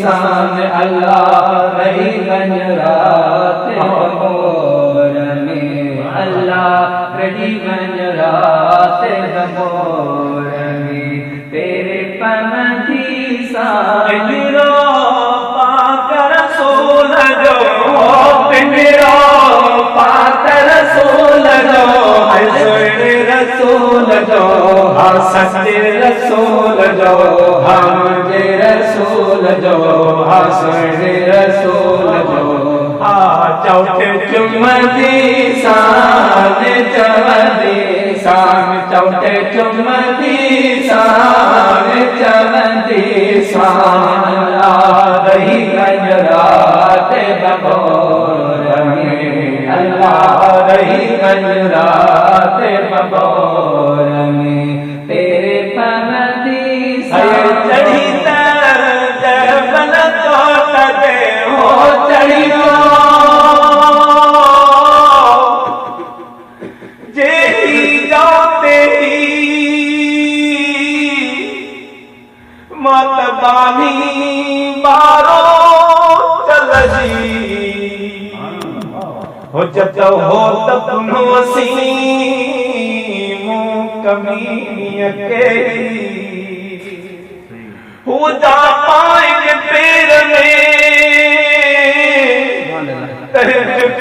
शान अल्लाह रही गंज रात बमोर में, अल्लाह रही गंज रात बमोर में, तेरे पमदी शान पाक रसूल जो पिंजरो पाक रसूल जो रसूल जो सच्चे रसूल जो हमजे रसूल जो हसने रसूल जो चौथे चुम्मती शान चवदी शान चौथे चुम्मती शान चवदी शान रही गंज रात बमोर में, अल्लाह रही गंज रात बमोर में, तेरे पमदी चढ़ी जबल चोट दे हो चढ़ी जे जाते ही मत बानी बारो चल जी हो जब हो तब नोसी कमी के हो जा पाएंगे पैर में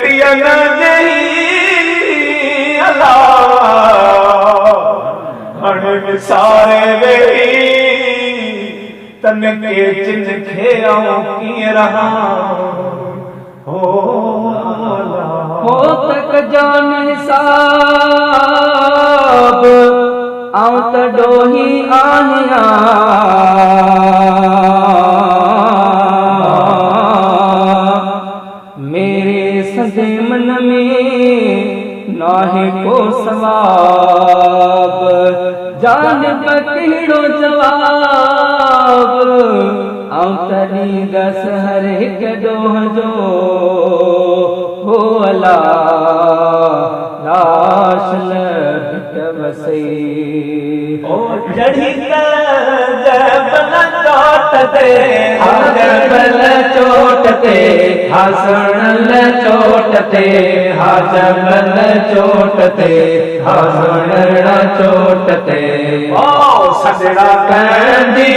पिया न अल्लाह सारे वे तन के चिन्ह खेओ की रहा हो तक जान हिसाब आऊं त डोही आहिया मेरे सदे मन में नाहे को सवाब जान पकड़ो जवाब आऊं तरी दस हर एक डोह जो हो अल्लाह लाश बसई ओ जड़ी जबल चोटते जबल चोटते हसनल चोटते जबल चोटते हसनल चोटते ओ सजड़ा कंदी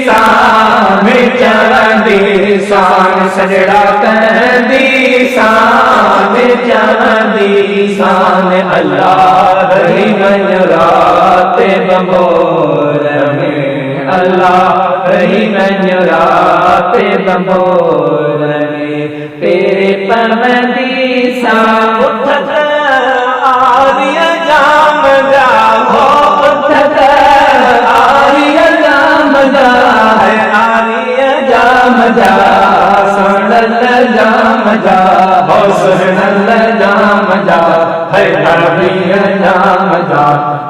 शान चवंदी शान सजड़ा कंदी शान चवंदी शान अल्लाह रही गंज रात बमोर में, अल्लाह रही गंज रात बमोर में, तेरे पमदी शान उठत आर्य जाम जा हो उठत आर्य जाम जा है आर्य जाम जा सुनल जाम जा हो सुनल जाम जा है नबीय जाम जा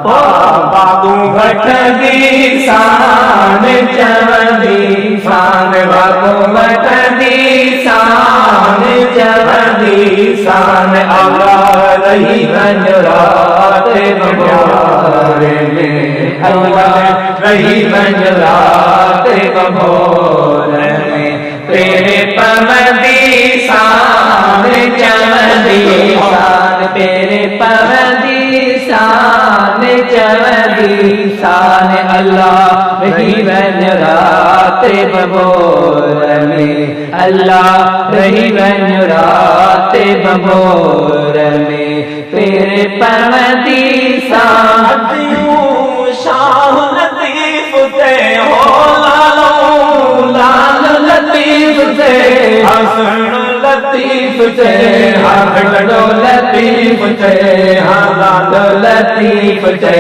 बाबू भटदी शान चवदी शान बाबू भटदी शान चवदी शान अल्लाह रही गंज रात बमोर में, अल्लाह रही गंज रात बमोर में, तेरे पमदी शान चवदी शान तेरे पमदी शान चवदी शान अल्लाह रही गंज रात बमोर में, अल्लाह रही गंज रात बमोर में, तेरे पमदी शान शाह लतीफ से हो लालो लाल लतीफ से हसन लतीफ से हसनो लतीफ से लाल लतीफ से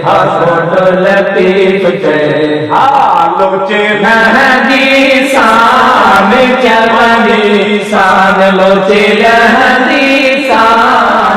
हसनो लतीफ से लोचे महदी शान चवदी शान लोचे महदी शान